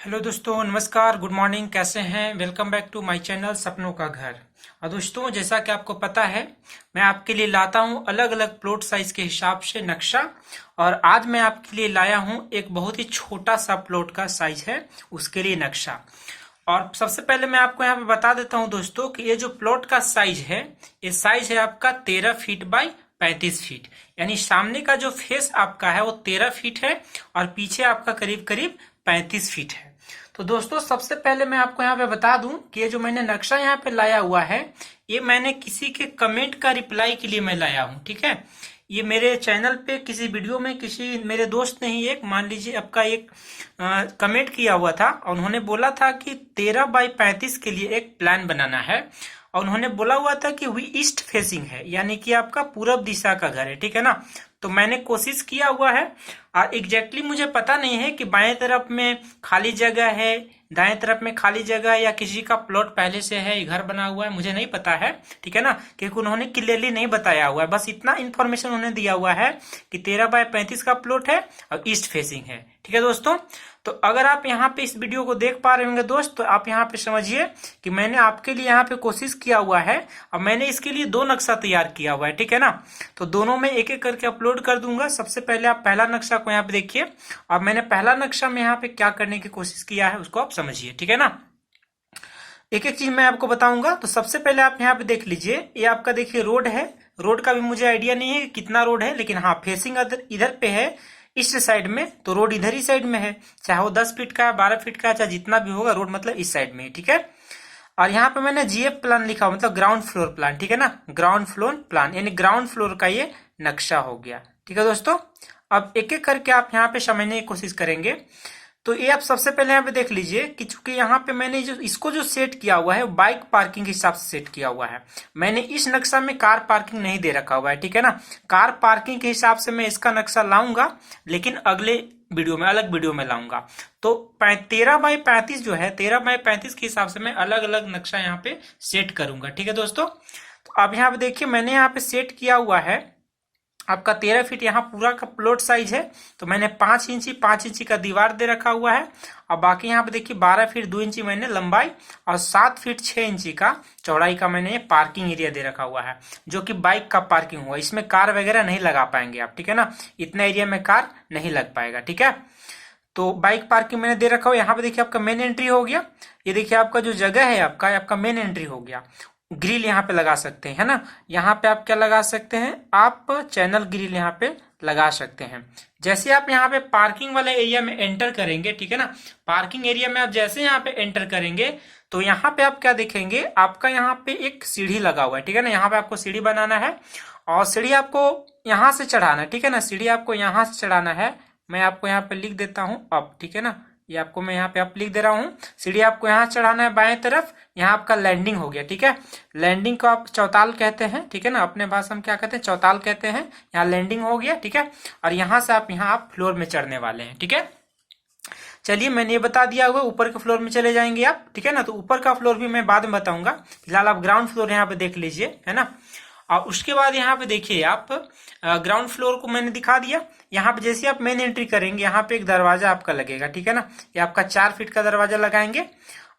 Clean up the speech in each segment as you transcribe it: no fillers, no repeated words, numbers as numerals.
Hello दोस्तों, नमस्कार, good morning. कैसे हैं? Welcome back to my channel सपनों का घर। और दोस्तों, जैसा कि आपको पता है, मैं आपके लिए लाता हूं अलग अलग प्लॉट साइज के हिसाब से नक्शा। और आज मैं आपके लिए लाया हूं एक बहुत ही छोटा सा प्लॉट का साइज है, उसके लिए नक्शा। और सबसे पहले मैं आपको यहाँ पे बता देता हूँ दोस्तों कि ये जो प्लॉट का साइज है, ये साइज है आपका 13 फीट बाई 35 फीट। यानी सामने का जो फेस आपका है वो 13 फीट है और पीछे आपका करीब करीब 35 फीट है। तो दोस्तों, सबसे पहले मैं आपको यहाँ पे बता दूं कि ये जो मैंने नक्शा यहाँ पे लाया हुआ है, ये मैंने किसी के कमेंट का रिप्लाई के लिए मैं लाया हूँ। ठीक है, ये मेरे चैनल पे किसी वीडियो में किसी मेरे दोस्त ने ही एक मान लीजिए आपका एक कमेंट किया हुआ था और उन्होंने बोला था कि 13 बाई 35 के लिए एक प्लान बनाना है। और उन्होंने बोला हुआ था कि वी ईस्ट फेसिंग है, यानी कि आपका पूरब दिशा का घर है। ठीक है ना, तो मैंने कोशिश किया हुआ है। और एग्जैक्टली मुझे पता नहीं है कि बाएं तरफ में खाली जगह है, दाएं तरफ में खाली जगह, या किसी का प्लॉट पहले से है, ये घर बना हुआ है, मुझे नहीं पता है। ठीक है ना, क्योंकि उन्होंने क्लियरली नहीं बताया हुआ है। बस इतना इन्फॉर्मेशन उन्होंने दिया हुआ है कि 13 बाय 35 का प्लॉट है और ईस्ट फेसिंग है। ठीक है दोस्तों, तो अगर आप यहाँ पे इस वीडियो को देख पा रहे होंगे दोस्त, तो आप यहाँ पे समझिए कि मैंने आपके लिए यहाँ पे कोशिश किया हुआ है और मैंने इसके लिए दो नक्शा तैयार किया हुआ है। ठीक है ना, तो दोनों में एक एक करके अपलोड कर दूंगा। सबसे पहले आप पहला नक्शा को यहाँ पे देखिए और मैंने पहला नक्शा में यहाँ पे क्या करने की कोशिश किया है उसको आप समझिए। ठीक है ना, एक एक चीज मैं आपको बताऊंगा। तो सबसे पहले आप यहाँ पे देख लीजिए, ये आपका देखिए रोड है। रोड का भी मुझे आइडिया नहीं है कि कितना रोड है, लेकिन हाँ फेसिंग इधर पे है, ईस्ट साइड में, तो रोड इधर ही साइड में है। चाहे वो 10 फीट का है, 12 फीट का है, चाहे जितना भी होगा, रोड मतलब इस साइड में है। ठीक है, और यहाँ पे मैंने जीएफ प्लान लिखा हुआ, मतलब ग्राउंड फ्लोर प्लान। ठीक है ना, ग्राउंड फ्लोर प्लान यानी ग्राउंड फ्लोर का ये नक्शा हो गया। ठीक है दोस्तों, अब एक एक करके आप यहाँ पे समझने की कोशिश करेंगे। तो ये आप सबसे पहले यहाँ पे देख लीजिए कि चूंकि यहाँ पे मैंने जो इसको जो सेट किया हुआ है, बाइक पार्किंग के हिसाब से सेट किया हुआ है। मैंने इस नक्शा में कार पार्किंग नहीं दे रखा हुआ है। ठीक है ना, कार पार्किंग के हिसाब से मैं इसका नक्शा लाऊंगा, लेकिन अगले वीडियो में, अलग वीडियो में लाऊंगा। तो 13 बाई 35 जो है, 13 बाई 35 के हिसाब से मैं अलग अलग नक्शा यहाँ पे सेट करूंगा। ठीक है दोस्तों, तो अब यहाँ पे देखिए मैंने यहाँ पे सेट किया हुआ है आपका 13 फीट यहाँ पूरा का प्लॉट साइज है। तो मैंने 5 इंची का दीवार दे रखा हुआ है और बाकी यहाँ पे देखिए 12 फीट 2 इंची मैंने लंबाई और 7 फीट 6 इंची का चौड़ाई का मैंने पार्किंग एरिया दे रखा हुआ है, जो कि बाइक का पार्किंग हुआ। इसमें कार वगैरह नहीं लगा पाएंगे आप। ठीक है ना, इतना एरिया में कार नहीं लग पाएगा। ठीक है, तो बाइक पार्किंग मैंने दे रखा हुआ। यहाँ पे देखिए आपका मेन एंट्री हो गया। ये देखिए आपका जो जगह है आपका मेन एंट्री हो गया। ग्रिल यहाँ पे लगा सकते हैं, है ना। यहाँ पे आप क्या लगा सकते हैं, आप चैनल ग्रिल यहाँ पे लगा सकते हैं। जैसे आप यहाँ पे पार्किंग वाले एरिया में एंटर करेंगे, ठीक है ना, पार्किंग एरिया में आप जैसे यहाँ पे एंटर करेंगे तो यहाँ पे आप क्या देखेंगे, आपका यहाँ पे एक सीढ़ी लगा हुआ है। ठीक है ना, यहाँ पे आपको सीढ़ी बनाना है और सीढ़ी आपको यहाँ से चढ़ाना है। ठीक है ना, सीढ़ी आपको यहाँ से चढ़ाना है। मैं आपको यहाँ पे लिख देता हूँ अब। ठीक है ना, ये आपको मैं यहाँ पे आप लिख दे रहा हूँ। सीढ़ी आपको यहाँ चढ़ाना है बाएं तरफ। यहाँ आपका लैंडिंग हो गया। ठीक है, लैंडिंग को आप चौताल कहते हैं। ठीक है ना, अपने भाषा में क्या कहते हैं, चौताल कहते हैं। यहाँ लैंडिंग हो गया। ठीक है, और यहाँ से आप फ्लोर में चढ़ने वाले हैं। ठीक है, चलिए मैंने ये बता दिया हुआ, ऊपर के फ्लोर में चले जाएंगे आप। ठीक है ना, तो ऊपर का फ्लोर भी मैं बाद में बताऊंगा। फिलहाल आप ग्राउंड फ्लोर यहाँ पे देख लीजिए, है ना। और उसके बाद यहाँ पे देखिए आप ग्राउंड फ्लोर को मैंने दिखा दिया। यहाँ पे जैसे आप मेन एंट्री करेंगे, यहाँ पे एक दरवाजा आपका लगेगा। ठीक है ना, ये आपका 4 फीट का दरवाजा लगाएंगे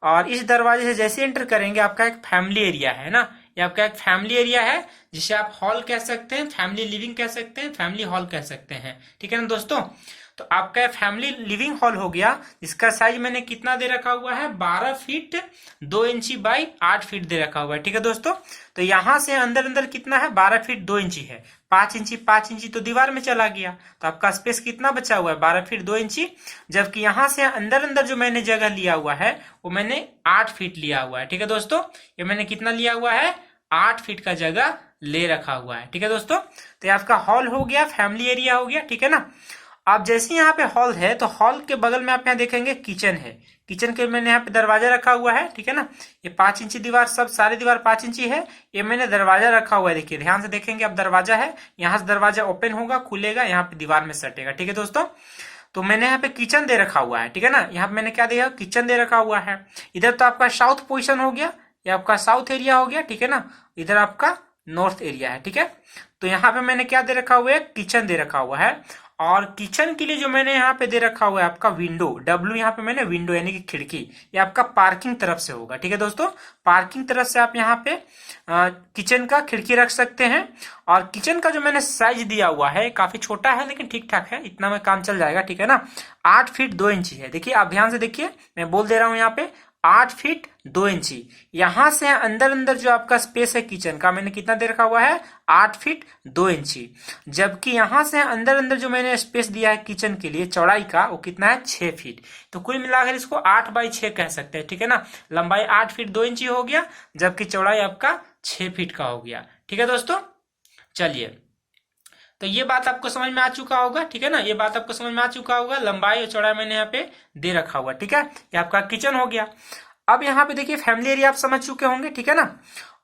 और इस दरवाजे से जैसे एंटर करेंगे, आपका एक फैमिली एरिया है ना, ये आपका एक फैमिली एरिया है, जिसे आप हॉल कह सकते हैं, फैमिली लिविंग कह सकते हैं, फैमिली हॉल कह सकते हैं। ठीक है ना दोस्तों, तो आपका फैमिली लिविंग हॉल हो गया। इसका साइज मैंने कितना दे रखा हुआ है, 12 फीट 2 इंची बाई 8 फीट दे रखा हुआ है। ठीक है दोस्तों, तो यहां से अंदर अंदर कितना है, 12 फीट 2 इंची है। 5 इंची तो दीवार में चला गया, तो आपका स्पेस कितना बचा हुआ है, 12 फीट 2 इंची। जबकि यहां से अंदर अंदर जो मैंने जगह लिया हुआ है वो मैंने 8 फीट लिया हुआ है। ठीक है दोस्तों, ये मैंने कितना लिया हुआ है, 8 फीट का जगह ले रखा हुआ है। ठीक है दोस्तों, तो ये आपका हॉल हो गया, फैमिली एरिया हो गया। ठीक है ना, आप जैसे यहाँ पे हॉल है तो हॉल के बगल में आप यहाँ देखेंगे किचन है। किचन के मैंने यहाँ पे दरवाजा रखा हुआ है। ठीक है ना, ये 5 इंची दीवार, सब सारी दीवार 5 इंची है। ये मैंने दरवाजा रखा हुआ है, देखिए ध्यान से देखेंगे आप, दरवाजा है, यहाँ से दरवाजा ओपन होगा, खुलेगा, यहाँ पे दीवार में सटेगा। ठीक है दोस्तों, तो मैंने यहाँ पे किचन दे रखा हुआ है। ठीक है ना, यहाँ पे मैंने क्या दिया, किचन दे रखा हुआ है। इधर तो आपका साउथ पोजिशन हो गया, ये आपका साउथ एरिया हो गया। ठीक है ना, इधर आपका नॉर्थ एरिया है। ठीक है, तो यहाँ पे मैंने क्या दे रखा हुआ है, किचन दे रखा हुआ है। और किचन के लिए जो मैंने यहाँ पे दे रखा हुआ है आपका विंडो, डब्ल्यू यहाँ पे मैंने विंडो यानी कि खिड़की, ये आपका पार्किंग तरफ से होगा। ठीक है दोस्तों, पार्किंग तरफ से आप यहाँ पे किचन का खिड़की रख सकते हैं। और किचन का जो मैंने साइज दिया हुआ है काफी छोटा है लेकिन ठीक ठाक है, इतना में काम चल जाएगा। ठीक है ना, 8 फीट 2 इंची है। देखिए आप ध्यान से देखिए, मैं बोल दे रहा हूँ यहाँ पे 8 फीट 2 इंची। यहां से अंदर अंदर जो आपका स्पेस है किचन का, मैंने कितना दे रखा हुआ है 8 फीट 2 इंची। जबकि यहां से अंदर अंदर जो मैंने स्पेस दिया है किचन के लिए चौड़ाई का, वो कितना है 6 फीट। तो कुल मिलाकर इसको 8 बाई 6 कह सकते हैं। ठीक है ना, लंबाई 8 फीट 2 इंची हो गया, जबकि चौड़ाई आपका 6 फीट का हो गया। ठीक है दोस्तों, चलिए तो ये बात आपको समझ में आ चुका होगा। ठीक है ना, ये बात आपको समझ में आ चुका होगा, लंबाई और चौड़ाई मैंने यहाँ पे दे रखा हुआ। ठीक है, ये आपका किचन हो गया। अब यहाँ पे देखिए फैमिली एरिया आप समझ चुके होंगे। ठीक है ना,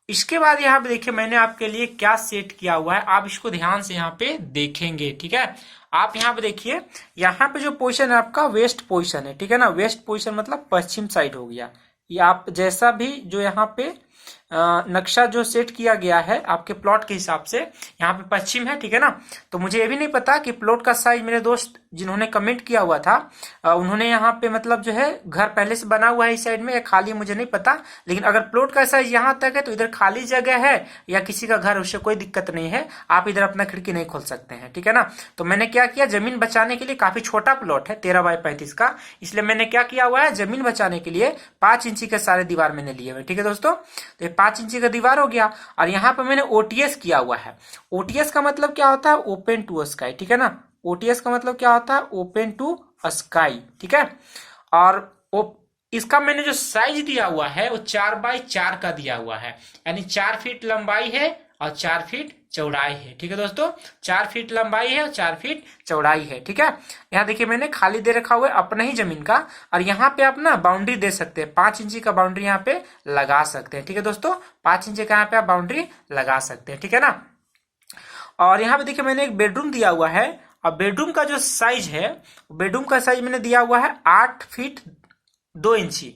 इसके बाद यहाँ पे देखिए मैंने आपके लिए क्या सेट किया हुआ है, आप इसको ध्यान से यहाँ पे देखेंगे। ठीक है, आप यहाँ पे देखिए, यहाँ पे जो पोजीशन है आपका वेस्ट पोजीशन है। ठीक है ना, वेस्ट पोजीशन मतलब पश्चिम साइड हो गया। ये आप जैसा भी जो यहाँ पे नक्शा जो सेट किया गया है आपके प्लॉट के हिसाब से, यहाँ पे पश्चिम है। ठीक है ना, तो मुझे ये भी नहीं पता कि प्लॉट का साइज, मेरे दोस्त जिन्होंने कमेंट किया हुआ था उन्होंने यहाँ पे मतलब जो है घर पहले से बना हुआ है इस साइड में या खाली, मुझे नहीं पता। लेकिन अगर प्लॉट का साइज यहाँ तक है तो इधर खाली जगह है या किसी का घर, उससे कोई दिक्कत नहीं है, आप इधर अपना खिड़की नहीं खोल सकते हैं। ठीक है ना, तो मैंने क्या किया, जमीन बचाने के लिए, काफी छोटा प्लॉट है 13 बाई 35 का, इसलिए मैंने क्या किया हुआ है, जमीन बचाने के लिए 5 इंची के सारे दीवार मैंने लिए हुए। ठीक है दोस्तों, तो ये 5 इंची का दीवार हो गया। और यहाँ पे मैंने ओटीएस किया हुआ है। ओटीएस का मतलब क्या होता है, ओपन टू स्काई। ठीक है ना, ओटीएस का मतलब क्या होता है, ओपन टू स्काई। ठीक है, और इसका मैंने जो साइज दिया हुआ है वो 4 बाई 4 का दिया हुआ है, यानी 4 फीट लंबाई है और 4 फीट चौड़ाई है। ठीक है दोस्तों, 4 फीट लंबाई है और 4 फीट चौड़ाई है। ठीक है, यहाँ देखिए मैंने खाली दे रखा हुआ है अपना ही जमीन का, और यहाँ पे आप ना बाउंड्री दे सकते हैं, 5 इंची का बाउंड्री यहाँ पे लगा सकते हैं। ठीक है दोस्तों, 5 इंची का यहाँ पे आप बाउंड्री लगा सकते हैं। ठीक है ना, और यहाँ पे देखिए मैंने एक बेडरूम दिया हुआ है। अब बेडरूम का जो साइज है, बेडरूम का साइज मैंने दिया हुआ है 8 फीट 2 इंची।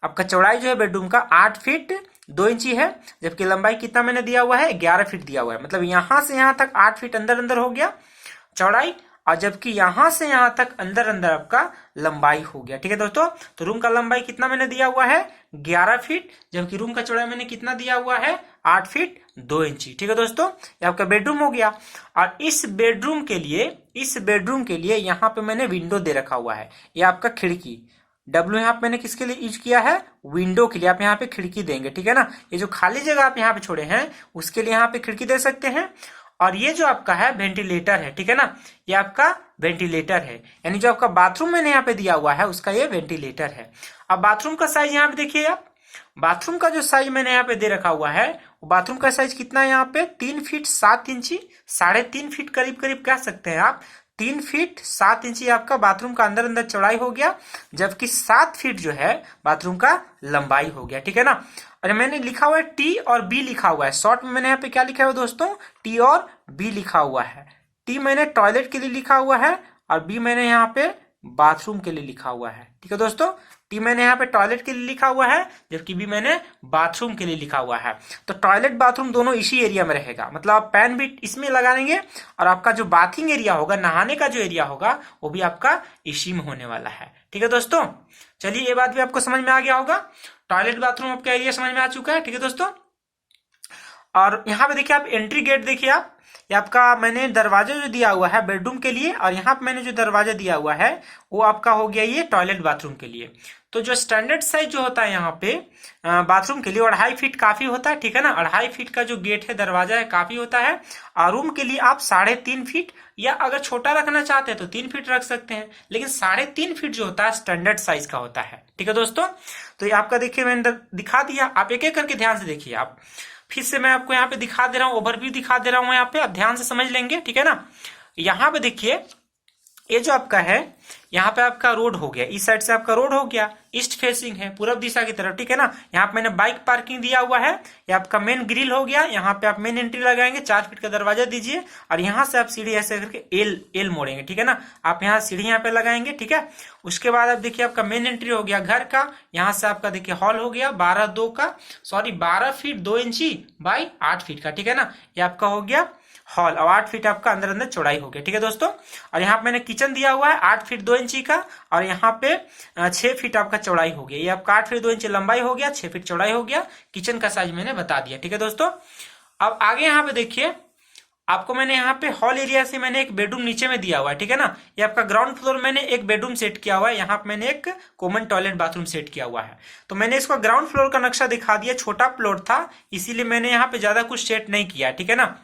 आपका चौड़ाई जो है बेडरूम का 8 फीट 2 इंची है, जबकि लंबाई कितना मैंने दिया हुआ है 11 फीट दिया हुआ है। मतलब यहां से यहां तक 8 फीट अंदर अंदर हो गया चौड़ाई, और जबकि यहां से यहां तक अंदर अंदर आपका लंबाई हो गया। ठीक है दोस्तों, तो रूम का लंबाई कितना मैंने दिया हुआ है 11 फीट, जबकि रूम का चौड़ाई मैंने कितना दिया हुआ है 8 फीट 2 इंची। ठीक है दोस्तों, ये आपका बेडरूम हो गया। और इस बेडरूम के लिए यहाँ पे मैंने विंडो दे रखा हुआ है, ये आपका खिड़की, डब्ल्यू यहाँ पे मैंने किसके लिए यूज किया है, विंडो के लिए। आप यहाँ पे खिड़की देंगे। ठीक है ना, ये जो खाली जगह आप यहाँ पे छोड़े हैं उसके लिए यहाँ पे खिड़की दे सकते हैं। और ये जो आपका है वेंटिलेटर है। ठीक है ना, ये आपका वेंटिलेटर है, यानी जो आपका बाथरूम मैंने यहाँ पे दिया हुआ है उसका ये वेंटिलेटर है। अब बाथरूम का साइज यहाँ पे देखिए आप, बाथरूम का जो साइज मैंने यहाँ पे दे रखा हुआ है, बाथरूम का साइज कितना है यहाँ पे 3 फीट 7 इंची, 3.5 फीट करीब करीब कह सकते हैं आप। 3 फीट 7 इंची आपका बाथरूम का अंदर अंदर चौड़ाई हो गया, जबकि 7 फीट जो है बाथरूम का लंबाई हो गया। ठीक है ना, और मैंने लिखा हुआ है टी और बी लिखा हुआ है, शॉर्ट में मैंने यहाँ पे क्या लिखा हुआ है दोस्तों, टी और बी लिखा हुआ है। टी मैंने टॉयलेट के लिए लिखा हुआ है और बी मैंने यहाँ पे बाथरूम के लिए लिखा हुआ है। ठीक है दोस्तों, टी मैंने यहाँ पे टॉयलेट के लिए लिखा हुआ है, जबकि बी मैंने बाथरूम के लिए लिखा हुआ है। तो टॉयलेट बाथरूम दोनों इसी एरिया में रहेगा, मतलब आप पैन भी इसमें लगाएंगे और आपका जो बाथिंग एरिया होगा, नहाने का जो एरिया होगा, वो भी आपका इसी में होने वाला है। ठीक है दोस्तों, चलिए ये बात भी आपको समझ में आ गया होगा, टॉयलेट बाथरूम आपका एरिया समझ में आ चुका है। ठीक है दोस्तों, और यहाँ पे देखिए आप एंट्री गेट देखिए आप, ये आपका मैंने दरवाजा जो दिया हुआ है बेडरूम के लिए, और यहाँ पे मैंने जो दरवाजा दिया हुआ है वो आपका हो गया ये टॉयलेट बाथरूम के लिए। तो जो स्टैंडर्ड साइज जो होता है यहाँ पे बाथरूम के लिए 2.5 फीट काफी होता है। ठीक है ना, 2.5 फीट का जो गेट है, दरवाजा है, काफी होता है। और रूम के लिए आप 3.5 फीट, या अगर छोटा रखना चाहते हैं तो 3 फीट रख सकते हैं, लेकिन 3.5 फीट जो होता है स्टैंडर्ड साइज का होता है। ठीक है दोस्तों, तो ये आपका देखिए मैंने दिखा दिया, आप एक एक करके ध्यान से देखिए। आप फिर से मैं आपको यहाँ पे दिखा दे रहा हूँ, ओवरव्यू दिखा दे रहा हूँ यहाँ पे, आप ध्यान से समझ लेंगे। ठीक है ना, यहाँ पे देखिए ये जो आपका है, यहाँ पे आपका रोड हो गया, इस साइड से आपका रोड हो गया, ईस्ट फेसिंग है, पूरब दिशा की तरफ। ठीक है ना, यहाँ पे मैंने बाइक पार्किंग दिया हुआ है, ये आपका मेन ग्रिल हो गया, यहाँ पे आप मेन एंट्री लगाएंगे, 4 फीट का दरवाजा दीजिए, और यहाँ से आप सीढ़ी ऐसे करके एल मोड़ेंगे। ठीक है ना, आप यहाँ सीढ़ी यहाँ पे लगाएंगे। ठीक है, उसके बाद आप देखिए आपका मेन एंट्री हो गया घर का, यहाँ से आपका देखिए हॉल हो गया 12 फीट 2 इंची बाई 8 फीट का। ठीक है ना, ये आपका हो गया हॉल और 8 फीट आपका अंदर अंदर चौड़ाई हो गया। ठीक है दोस्तों, और यहाँ पे मैंने किचन दिया हुआ है 8 फीट 2 इंची का, और यहाँ पे 6 फीट आपका चौड़ाई हो गया। ये आपका 8 फीट 2 इंची लंबाई हो गया, 6 फीट चौड़ाई हो गया। किचन का साइज मैंने बता दिया। ठीक है दोस्तों, अब आगे यहाँ पे देखिए, आपको मैंने यहाँ पे हॉल एरिया से मैंने एक बेडरूम नीचे में दिया हुआ है। ठीक है ना, ये आपका ग्राउंड फ्लोर मैंने एक बेडरूम सेट किया हुआ है, यहाँ पे मैंने एक कॉमन टॉयलेट बाथरूम सेट किया हुआ है। तो मैंने इसको ग्राउंड फ्लोर का नक्शा दिखा दिया, छोटा प्लॉट था इसीलिए मैंने यहाँ पे ज्यादा कुछ सेट नहीं किया। ठीक है ना,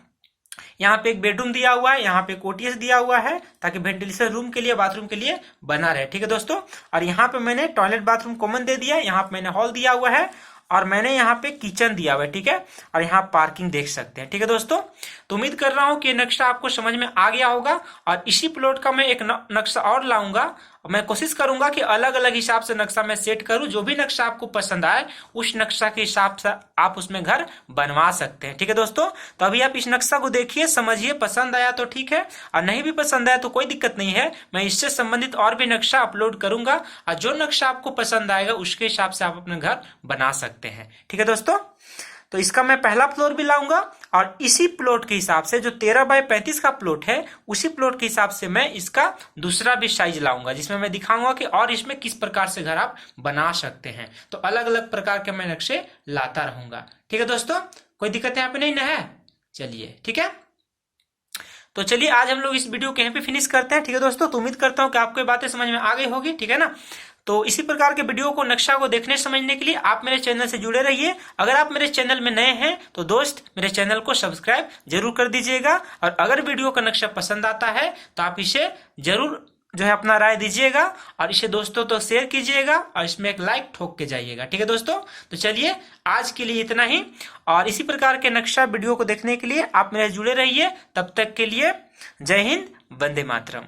यहाँ पे एक बेडरूम दिया हुआ है, यहाँ पे कोटियस दिया हुआ है ताकि वेंटिलेशन रूम के लिए, बाथरूम के लिए बना रहे। ठीक है दोस्तों, और यहाँ पे मैंने टॉयलेट बाथरूम कॉमन दे दिया, यहाँ पे मैंने हॉल दिया हुआ है, और मैंने यहाँ पे किचन दिया हुआ है। ठीक है, और यहाँ पार्किंग देख सकते हैं। ठीक है दोस्तों, तो उम्मीद कर रहा हूँ कि नक्शा आपको समझ में आ गया होगा, और इसी प्लॉट का मैं एक नक्शा और लाऊंगा। मैं कोशिश करूंगा कि अलग अलग हिसाब से नक्शा मैं सेट करूं, जो भी नक्शा आपको पसंद आए उस नक्शा के हिसाब से आप उसमें घर बनवा सकते हैं। ठीक है दोस्तों, तो अभी आप इस नक्शा को देखिए, समझिए, पसंद आया तो ठीक है, और नहीं भी पसंद आया तो कोई दिक्कत नहीं है, मैं इससे संबंधित और भी नक्शा अपलोड करूंगा, और जो नक्शा आपको पसंद आएगा उसके हिसाब से आप अपना घर बना सकते हैं। ठीक है दोस्तों, तो इसका मैं पहला फ्लोर भी लाऊंगा, और इसी प्लॉट के हिसाब से जो 13 बाय 35 का प्लॉट है, उसी प्लॉट के हिसाब से मैं इसका दूसरा भी साइज लाऊंगा, जिसमें मैं दिखाऊंगा कि और इसमें किस प्रकार से घर आप बना सकते हैं। तो अलग अलग प्रकार के मैं नक्शे लाता रहूंगा। ठीक है दोस्तों, कोई दिक्कत यहाँ पे नहीं ना है? चलिए ठीक है, तो चलिए आज हम लोग इस वीडियो को यहीं पे फिनिश करते हैं। ठीक है दोस्तों, तो उम्मीद करता हूँ कि आपको ये बातें समझ में आ गई होगी। ठीक है ना, तो इसी प्रकार के वीडियो को, नक्शा को देखने समझने के लिए आप मेरे चैनल से जुड़े रहिए। अगर आप मेरे चैनल में नए हैं तो दोस्त मेरे चैनल को सब्सक्राइब जरूर कर दीजिएगा, और अगर वीडियो का नक्शा पसंद आता है तो आप इसे जरूर जो है अपना राय दीजिएगा, और इसे दोस्तों तो शेयर कीजिएगा, और इसमें एक लाइक ठोक के जाइएगा। ठीक है दोस्तों, तो चलिए आज के लिए इतना ही, और इसी प्रकार के नक्शा वीडियो को देखने के लिए आप मेरे जुड़े रहिए। तब तक के लिए जय हिंद, वंदे मातरम।